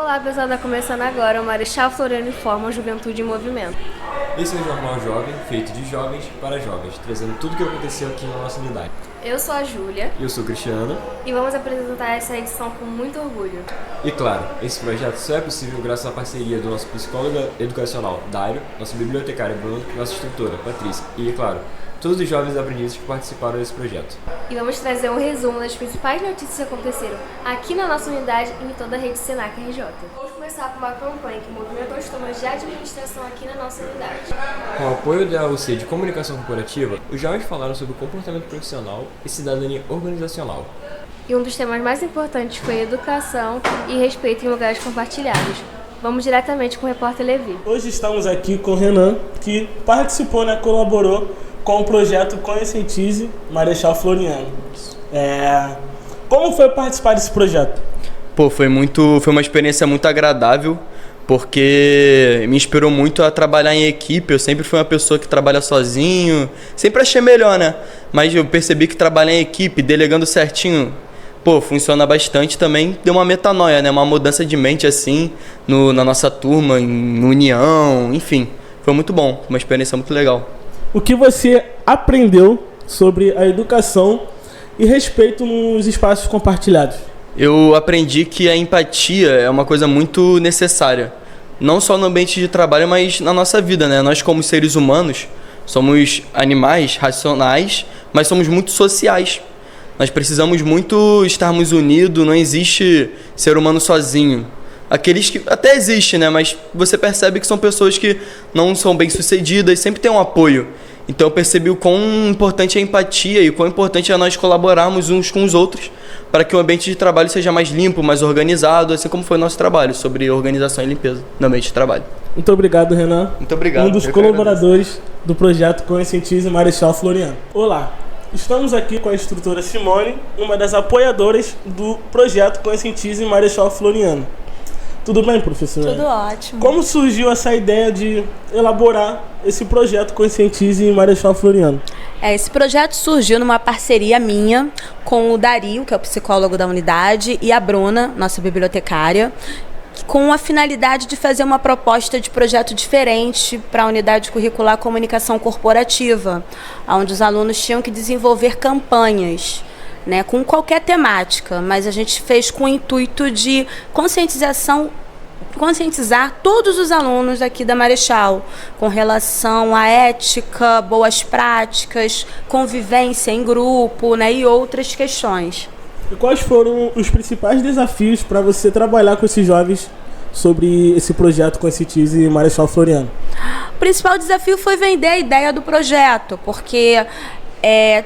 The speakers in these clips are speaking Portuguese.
Olá pessoal, está começando agora o Marechal Floriano Informa Juventude em Movimento. Esse é o Jornal Jovem, feito de jovens para jovens, trazendo tudo o que aconteceu aqui na nossa unidade. Eu sou a Júlia. Eu sou o Cristiano. E vamos apresentar essa edição com muito orgulho. E claro, esse projeto só é possível graças à parceria do nosso psicólogo educacional, Dário, nosso bibliotecário Bruno e nossa instrutora, Patrícia. E, claro, todos os jovens aprendizes que participaram desse projeto. E vamos trazer um resumo das principais notícias que aconteceram aqui na nossa unidade e em toda a rede Senac RJ. Vamos começar com uma campanha que movimentou os turmas de administração aqui na nossa unidade. Com o apoio da AUC de Comunicação Corporativa, os jovens falaram sobre comportamento profissional e cidadania organizacional. E um dos temas mais importantes foi educação e respeito em lugares compartilhados. Vamos diretamente com o repórter Levi. Hoje estamos aqui com o Renan, que participou, colaborou com o projeto Conscientize Marechal Floriano. Como foi participar desse projeto? Foi uma experiência muito agradável, porque me inspirou muito a trabalhar em equipe. Eu sempre fui uma pessoa que trabalha sozinho, sempre achei melhor, né? Mas eu percebi que trabalhar em equipe, delegando certinho, funciona bastante. Também deu uma metanoia, né? Uma mudança de mente assim, na nossa turma, em união, enfim. Foi muito bom, uma experiência muito legal. O que você aprendeu sobre a educação e respeito nos espaços compartilhados? Eu aprendi que a empatia é uma coisa muito necessária, não só no ambiente de trabalho, mas na nossa vida, né? Nós, como seres humanos, somos animais racionais, mas somos muito sociais. Nós precisamos muito estarmos unidos, não existe ser humano sozinho. Aqueles que até existem, né? Mas você percebe que são pessoas que não são bem-sucedidas, sempre tem um apoio. Então eu percebi o quão importante é a empatia e o quão importante é nós colaborarmos uns com os outros para que o ambiente de trabalho seja mais limpo, mais organizado, assim como foi o nosso trabalho sobre organização e limpeza no ambiente de trabalho. Muito obrigado, Renan. Muito obrigado. Um dos colaboradores do projeto Conscientize Marechal Floriano. Olá, estamos aqui com a instrutora Simone, uma das apoiadoras do projeto Conscientize Marechal Floriano. Tudo bem, professora? Tudo ótimo. Como surgiu essa ideia de elaborar esse projeto Conscientize em Marechal Floriano? Esse projeto surgiu numa parceria minha com o Dario, que é o psicólogo da unidade, e a Bruna, nossa bibliotecária, com a finalidade de fazer uma proposta de projeto diferente para a unidade curricular Comunicação Corporativa, onde os alunos tinham que desenvolver campanhas, com qualquer temática, mas a gente fez com o intuito de conscientizar todos os alunos aqui da Marechal com relação à ética, boas práticas, convivência em grupo, e outras questões. E quais foram os principais desafios para você trabalhar com esses jovens sobre esse projeto Conscientize Marechal Floriano? O principal desafio foi vender a ideia do projeto, porque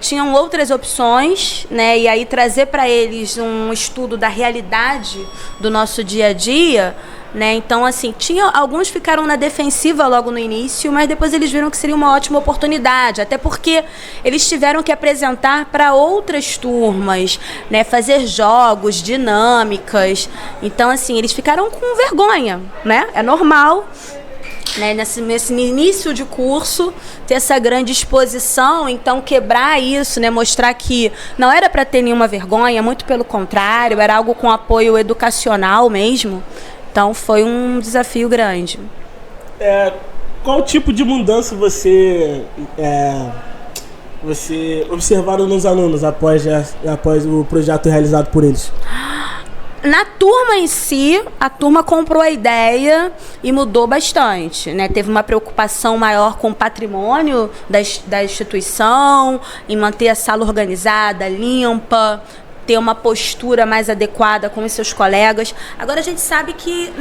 tinham outras opções, e aí trazer para eles um estudo da realidade do nosso dia a dia, Então, assim, alguns ficaram na defensiva logo no início, mas depois eles viram que seria uma ótima oportunidade, até porque eles tiveram que apresentar para outras turmas, fazer jogos, dinâmicas. Então, assim, eles ficaram com vergonha, É normal. Nesse início de curso, ter essa grande exposição, então quebrar isso, mostrar que não era para ter nenhuma vergonha, muito pelo contrário, era algo com apoio educacional mesmo. Então foi um desafio grande. Qual tipo de mudança você observaram nos alunos após o projeto realizado por eles? Na turma em si, a turma comprou a ideia e mudou bastante, Teve uma preocupação maior com o patrimônio da instituição, em manter a sala organizada, limpa, ter uma postura mais adequada com os seus colegas. Agora a gente sabe que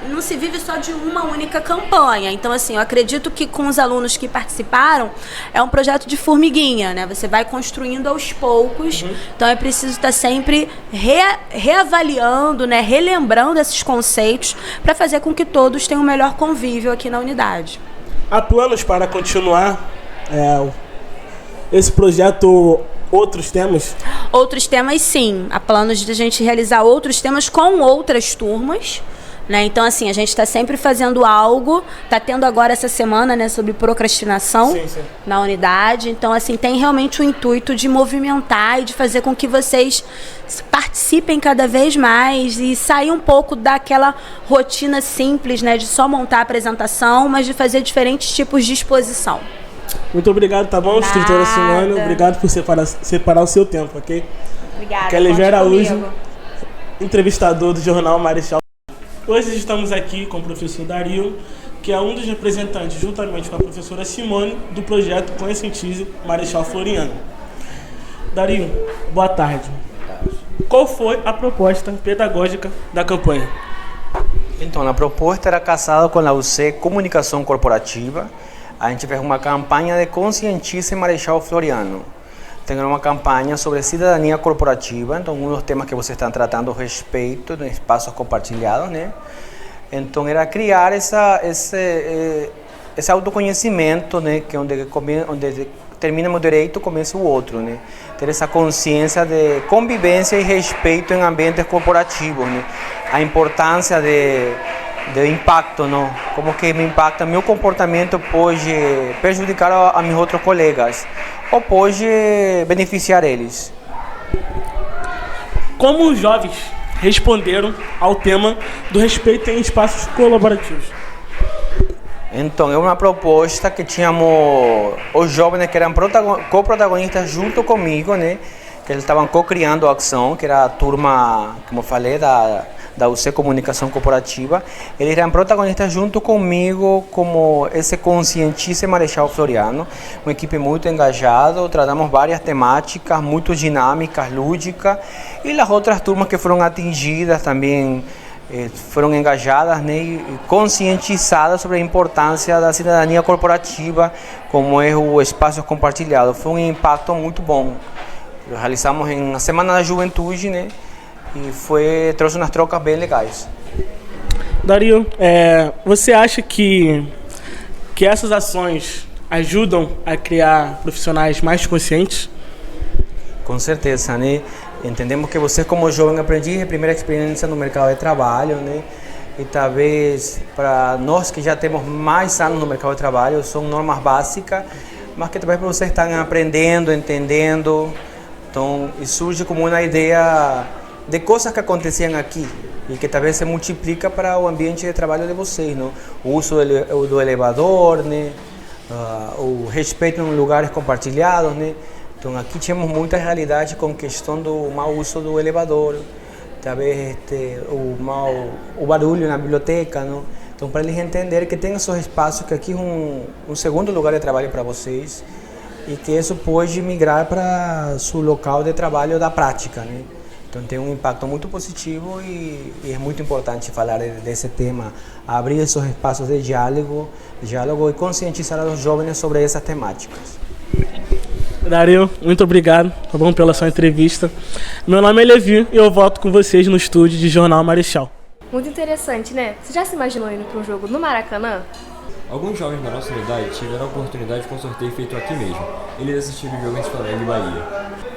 não se vive só de uma única campanha. Então, assim, eu acredito que com os alunos que participaram, é um projeto de formiguinha, Você vai construindo aos poucos. Então é preciso estar sempre reavaliando, relembrando esses conceitos para fazer com que todos tenham o melhor convívio aqui na unidade. Há planos para continuar esse projeto? Outros temas? Outros temas, sim. Há planos de a gente realizar outros temas com outras turmas, né? Então, assim, a gente está sempre fazendo algo, tá tendo agora essa semana, né, sobre procrastinação na unidade. Então, assim, tem realmente o intuito de movimentar e de fazer com que vocês participem cada vez mais e sair um pouco daquela rotina simples, né, de só montar a apresentação, mas de fazer diferentes tipos de exposição. Muito obrigado, tá bom, instrutora Simone? Obrigado por separar o seu tempo, ok? Obrigada. Kelly Araújo, entrevistador do Jornal Marechal. Hoje estamos aqui com o professor Dario, que é um dos representantes, juntamente com a professora Simone, do projeto Conscientize Marechal Floriano. Dario, boa tarde. Qual foi a proposta pedagógica da campanha? Então, a proposta era casada com a UC Comunicação Corporativa. A gente fez uma campanha de Conscientize Marechal Floriano. Tem uma campanha sobre cidadania corporativa, então um dos temas que vocês estão tratando a respeito de espaços compartilhados, né? Então era criar esse autoconhecimento, né? Que onde termina o direito, começa o outro, né? Ter essa consciência de convivência e respeito em ambientes corporativos, né? A importância do impacto, não? Como que me impacta, meu comportamento pode prejudicar a meus outros colegas ou pode beneficiar eles. Como os jovens responderam ao tema do respeito em espaços colaborativos? Então, é uma proposta que tínhamos os jovens que eram co-protagonistas junto comigo, né? Que eles estavam co-criando a ação, que era a turma, como eu falei, da UC Comunicação Corporativa. Eles eram protagonistas junto comigo como esse Conscientize Marechal Floriano, uma equipe muito engajada, tratamos várias temáticas muito dinâmicas, lúdicas, e as outras turmas que foram atingidas também foram engajadas, né, e conscientizadas sobre a importância da cidadania corporativa, como é o espaço compartilhado. Foi um impacto muito bom. Realizamos na Semana da Juventude, né? E trouxe umas trocas bem legais. Dario, você acha que essas ações ajudam a criar profissionais mais conscientes? Com certeza, né? Entendemos que você, como jovem aprendiz, é a primeira experiência no mercado de trabalho, né? E talvez para nós que já temos mais anos no mercado de trabalho, são normas básicas, mas que talvez para vocês estão aprendendo, entendendo. Então, e surge como uma ideia de coisas que aconteciam aqui e que talvez se multiplica para o ambiente de trabalho de vocês, não? O uso do elevador, né? O respeito em lugares compartilhados, né? Então aqui tínhamos muita realidade com questão do mau uso do elevador, talvez o barulho na biblioteca, não? Então para eles entenderem que tem esses espaços, que aqui é um segundo lugar de trabalho para vocês e que isso pode migrar para seu local de trabalho da prática, né? Então tem um impacto muito positivo e é muito importante falar desse tema, abrir esses espaços de diálogo e conscientizar os jovens sobre essas temáticas. Dario, muito obrigado, tá bom, pela sua entrevista. Meu nome é Levi e eu volto com vocês no estúdio de Jornal Marechal. Muito interessante, né? Você já se imaginou indo para um jogo no Maracanã? Alguns jovens da nossa unidade tiveram a oportunidade com um sorteio feito aqui mesmo. Eles assistiram o jogo entre Flamengo e Bahia.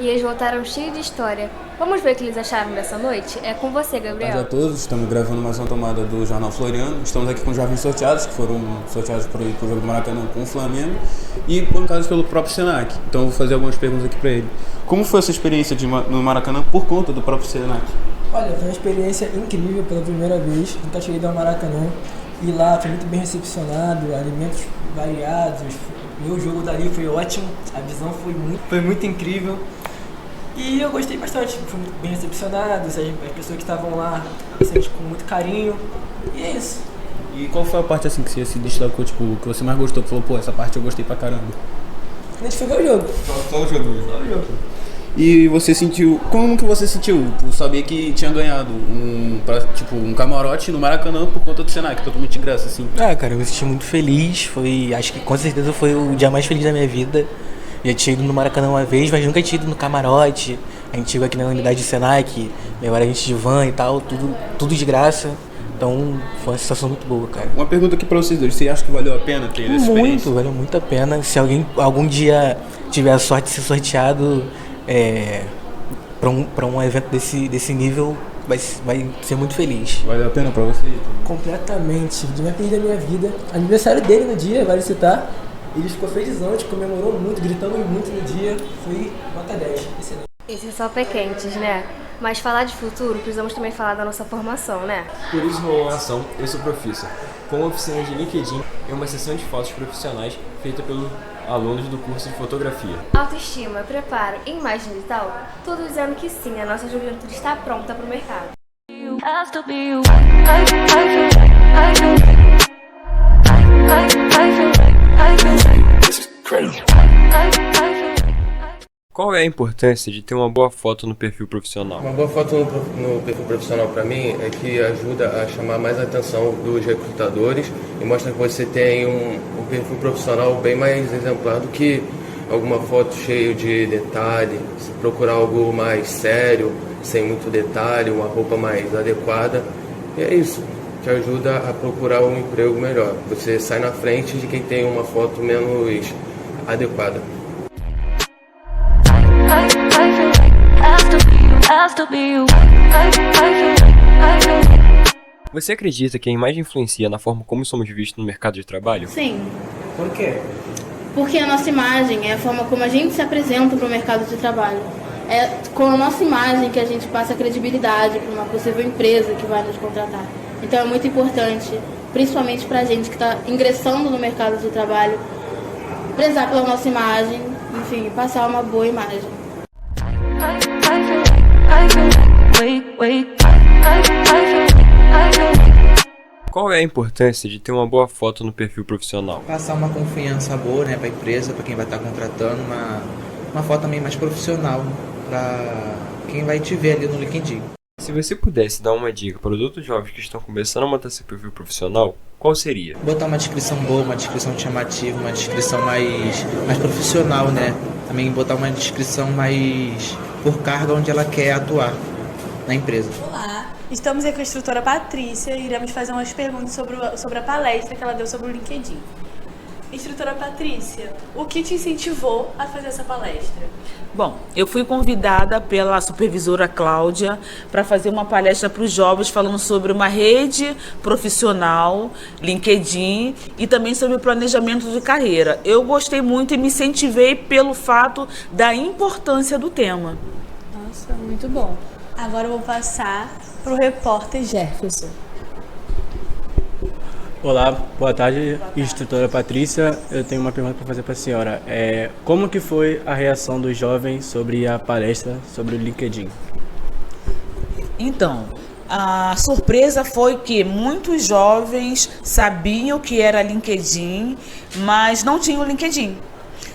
E eles voltaram cheios de história. Vamos ver o que eles acharam dessa noite? É com você, Gabriel. Boa tarde a todos, estamos gravando mais uma tomada do Jornal Floriano. Estamos aqui com jovens sorteados, que foram sorteados para o jogo do Maracanã com o Flamengo e bancados pelo próprio Senac. Então eu vou fazer algumas perguntas aqui para ele. Como foi essa experiência no Maracanã por conta do próprio Senac? Olha, foi uma experiência incrível pela primeira vez. Nunca cheguei ao Maracanã e lá fui muito bem recepcionado, alimentos variados. Meu jogo dali foi ótimo, a visão foi muito incrível. E eu gostei bastante, fui muito bem recepcionado, as pessoas que estavam lá sempre com muito carinho, e é isso. E qual foi a parte assim que você se destacou, tipo, que você mais gostou, que falou, pô, essa parte eu gostei pra caramba? A gente foi ver o jogo. Só o jogo mesmo? Só o jogo. E você sentiu, como que você sentiu por saber que tinha ganhado um camarote no Maracanã por conta do Senac, totalmente de graça, assim? Cara, eu me senti muito feliz, acho que com certeza foi o dia mais feliz da minha vida. Já tinha ido no Maracanã uma vez, mas nunca tinha ido no camarote. A gente chegou aqui na unidade de Senac, levaram a gente de van e tal, tudo de graça. Então foi uma sensação muito boa, cara. Uma pergunta aqui pra vocês dois, você acha que valeu a pena ter essa experiência? Valeu muito a pena. Se alguém algum dia tiver a sorte de ser sorteado pra um evento desse nível, vai ser muito feliz. Valeu a pena pra você? Completamente. O dia mais feliz da minha vida. Aniversário dele no dia, vale citar. Ele ficou felizão, a gente comemorou muito, gritamos muito no dia. Foi nota 10. Excelente. Esses são pé quentes, né? Mas falar de futuro, precisamos também falar da nossa formação, né? Por isso rolou a ação Eu Sou Profissa, com uma oficina de LinkedIn e uma sessão de fotos profissionais feita pelos alunos do curso de fotografia. Autoestima, preparo e imagem digital, tudo dizendo que sim, a nossa juventude está pronta para o mercado. Qual é a importância de ter uma boa foto no perfil profissional? Uma boa foto no perfil profissional para mim é que ajuda a chamar mais a atenção dos recrutadores e mostra que você tem um perfil profissional bem mais exemplar do que alguma foto cheia de detalhe. Se procurar algo mais sério, sem muito detalhe, uma roupa mais adequada, e é isso, te ajuda a procurar um emprego melhor. Você sai na frente de quem tem uma foto menos adequada. Você acredita que a imagem influencia na forma como somos vistos no mercado de trabalho? Sim. Por quê? Porque a nossa imagem é a forma como a gente se apresenta para o mercado de trabalho. É com a nossa imagem que a gente passa credibilidade para uma possível empresa que vai nos contratar. Então é muito importante, principalmente para a gente que está ingressando no mercado de trabalho, prezar pela nossa imagem, enfim, passar uma boa imagem. Qual é a importância de ter uma boa foto no perfil profissional? Passar uma confiança boa, né, para a empresa, para quem vai estar contratando, uma foto também mais profissional para quem vai te ver ali no LinkedIn. Se você pudesse dar uma dica para os outros jovens que estão começando a montar seu perfil profissional, qual seria? Botar uma descrição boa, uma descrição chamativa, uma descrição mais profissional, né? Também botar uma descrição mais por cargo onde ela quer atuar na empresa. Olá, estamos aqui com a instrutora Patrícia e iremos fazer umas perguntas sobre a palestra que ela deu sobre o LinkedIn. Instrutora Patrícia, o que te incentivou a fazer essa palestra? Bom, eu fui convidada pela supervisora Cláudia para fazer uma palestra para os jovens falando sobre uma rede profissional, LinkedIn, e também sobre o planejamento de carreira. Eu gostei muito e me incentivei pelo fato da importância do tema. Nossa, muito bom. Agora eu vou passar para o repórter Jefferson. Olá, boa tarde, instrutora Patrícia. Eu tenho uma pergunta para fazer para a senhora. Como que foi a reação dos jovens sobre a palestra sobre o LinkedIn? Então, a surpresa foi que muitos jovens sabiam que era LinkedIn, mas não tinham LinkedIn.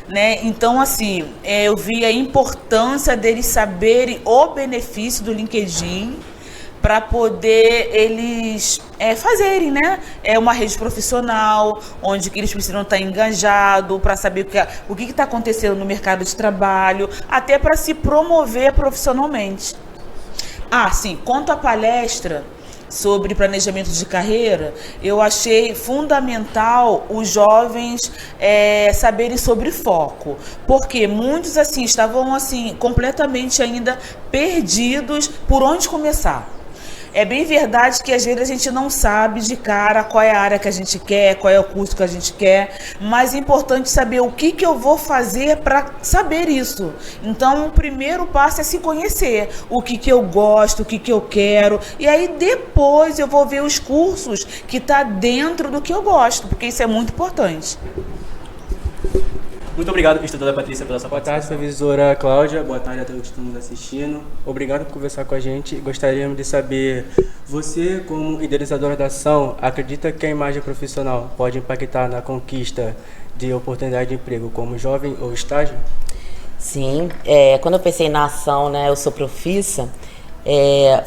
Né? Então, assim, eu vi a importância deles saberem o benefício do LinkedIn para poder eles fazerem, né? É uma rede profissional, onde que eles precisam estar engajados para saber o que está acontecendo no mercado de trabalho, até para se promover profissionalmente. Sim, quanto à palestra sobre planejamento de carreira, eu achei fundamental os jovens saberem sobre foco, porque muitos assim estavam assim completamente ainda perdidos por onde começar. É bem verdade que às vezes a gente não sabe de cara qual é a área que a gente quer, qual é o curso que a gente quer, mas é importante saber o que eu vou fazer para saber isso. Então, o primeiro passo é se conhecer, o que eu gosto, o que eu quero, e aí depois eu vou ver os cursos que tá dentro do que eu gosto, porque isso é muito importante. Muito obrigado, instrutora Patrícia, pela sua participação. Boa tarde, supervisora Cláudia. Boa tarde a todos que estão nos assistindo. Obrigado por conversar com a gente. Gostaríamos de saber, você, como idealizadora da ação, acredita que a imagem profissional pode impactar na conquista de oportunidade de emprego como jovem ou estágio? Sim, quando eu pensei na ação, né, Eu Sou Profissa,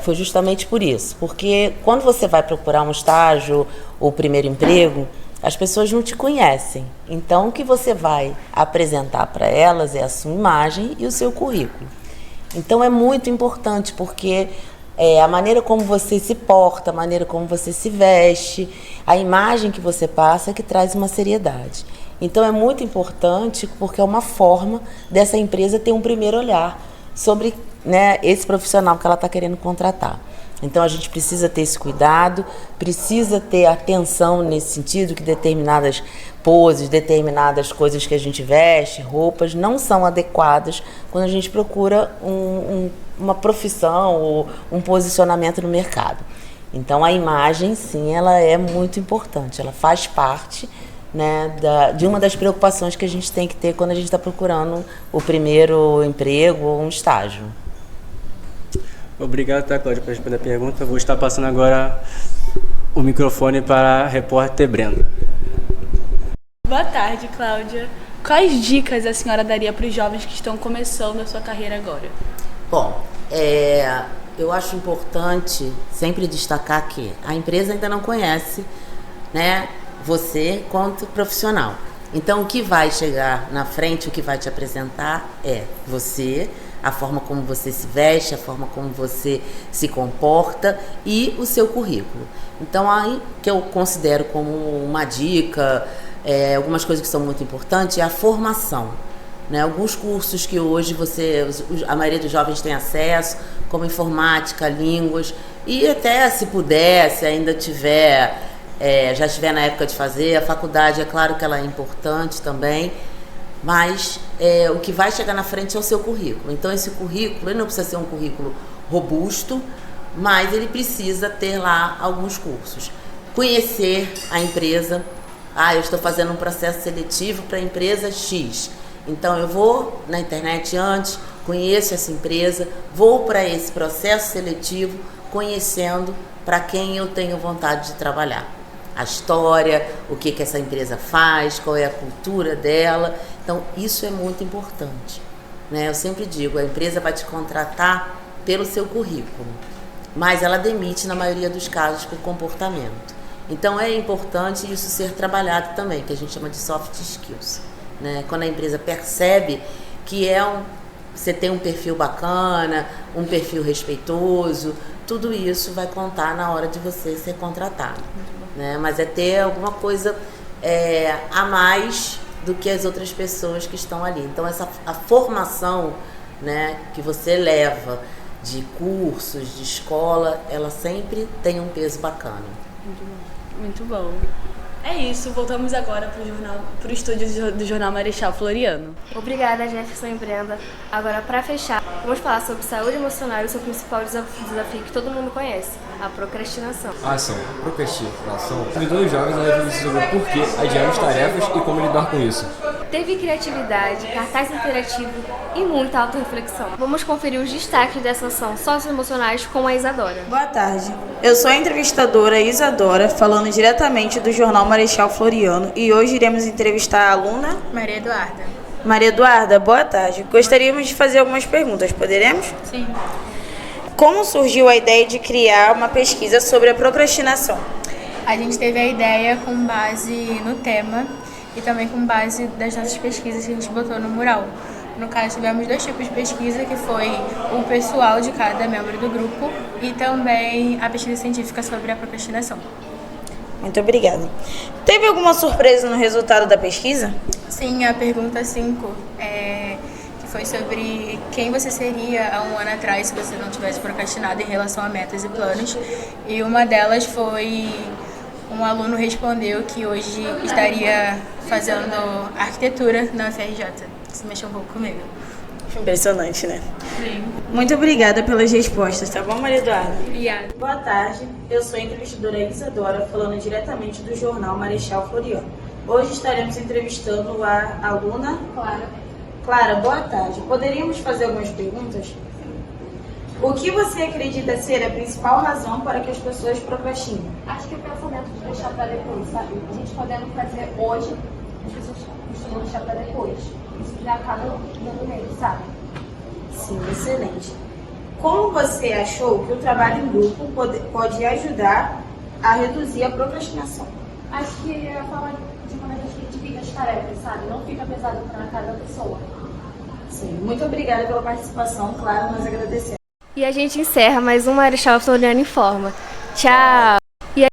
foi justamente por isso. Porque quando você vai procurar um estágio ou primeiro emprego, as pessoas não te conhecem. Então, o que você vai apresentar para elas é a sua imagem e o seu currículo. Então, é muito importante, porque a maneira como você se porta, a maneira como você se veste, a imagem que você passa que traz uma seriedade. Então, é muito importante, porque é uma forma dessa empresa ter um primeiro olhar sobre, né, esse profissional que ela está querendo contratar. Então a gente precisa ter esse cuidado, precisa ter atenção nesse sentido, que determinadas poses, determinadas coisas que a gente veste, roupas, não são adequadas quando a gente procura uma profissão ou um posicionamento no mercado. Então a imagem, sim, ela é muito importante, ela faz parte, né, de uma das preocupações que a gente tem que ter quando a gente está procurando o primeiro emprego ou um estágio. Obrigado, tá, Cláudia, por responder a pergunta. Vou estar passando agora o microfone para a repórter Brenda. Boa tarde, Cláudia. Quais dicas a senhora daria para os jovens que estão começando a sua carreira agora? Bom, eu acho importante sempre destacar que a empresa ainda não conhece, né, você quanto profissional. Então, o que vai chegar na frente, o que vai te apresentar é você, a forma como você se veste, a forma como você se comporta e o seu currículo. Então, aí que eu considero como uma dica, algumas coisas que são muito importantes, é a formação. Né? Alguns cursos que hoje a maioria dos jovens tem acesso, como informática, línguas, e até se puder, se ainda já estiver na época de fazer, a faculdade, é claro que ela é importante também, mas o que vai chegar na frente é o seu currículo. Então esse currículo, ele não precisa ser um currículo robusto, mas ele precisa ter lá alguns cursos. Conhecer a empresa, eu estou fazendo um processo seletivo para a empresa X, então eu vou na internet antes, conheço essa empresa, vou para esse processo seletivo conhecendo para quem eu tenho vontade de trabalhar. A história, o que essa empresa faz, qual é a cultura dela. Então, isso é muito importante, né? Eu sempre digo, a empresa vai te contratar pelo seu currículo, mas ela demite, na maioria dos casos, por comportamento. Então, é importante isso ser trabalhado também, que a gente chama de soft skills, né? Quando a empresa percebe que você tem um perfil bacana, um perfil respeitoso, tudo isso vai contar na hora de você ser contratado. Né? Mas é ter alguma coisa a mais do que as outras pessoas que estão ali. Então a formação, né, que você leva de cursos, de escola, ela sempre tem um peso bacana. Muito bom. É isso, voltamos agora para o estúdio do Jornal Marechal Floriano. Obrigada, Jefferson e Brenda. Agora, para fechar, vamos falar sobre saúde emocional e o seu principal desafio que todo mundo conhece, a procrastinação. A ação, procrastinação, convidou os jovens a refletir sobre o porquê, adiar as tarefas e como lidar com isso. Teve criatividade, cartaz interativo e muita autorreflexão. Vamos conferir os destaques dessa ação socioemocionais com a Isadora. Boa tarde. Eu sou a entrevistadora Isadora, falando diretamente do Jornal Marechal Floriano, e hoje iremos entrevistar a aluna Maria Eduarda. Maria Eduarda, boa tarde. Gostaríamos de fazer algumas perguntas, poderemos? Sim. Como surgiu a ideia de criar uma pesquisa sobre a procrastinação? A gente teve a ideia com base no tema e também com base das nossas pesquisas que a gente botou no mural. No caso, tivemos 2 tipos de pesquisa, que foi o pessoal de cada membro do grupo e também a pesquisa científica sobre a procrastinação. Muito obrigada. Teve alguma surpresa no resultado da pesquisa? Sim, a pergunta 5, que foi sobre quem você seria há um ano atrás se você não tivesse procrastinado em relação a metas e planos. E uma delas foi, um aluno respondeu que hoje estaria fazendo arquitetura na UFRJ. Isso mexeu um pouco comigo. Impressionante, né? Sim. Muito obrigada pelas respostas, tá bom, Maria Eduarda? Obrigada. Boa tarde, eu sou a entrevistadora Isadora, falando diretamente do Jornal Marechal Floriano. Hoje estaremos entrevistando a aluna Clara. Clara, boa tarde. Poderíamos fazer algumas perguntas? O que você acredita ser a principal razão para que as pessoas procrastinem? Acho que o pensamento de deixar para depois, sabe? A gente podendo fazer hoje, as pessoas costumam deixar para depois. Isso já acaba dando medo, sabe? Sim, excelente. Como você achou que o trabalho em grupo pode ajudar a reduzir a procrastinação? Acho que é a forma de maneira que divide as tarefas, sabe? Não fica pesado para cada pessoa. Sim, muito obrigada pela participação, claro, nós agradecemos. E a gente encerra mais um Marechal Floriano Informa. Tchau!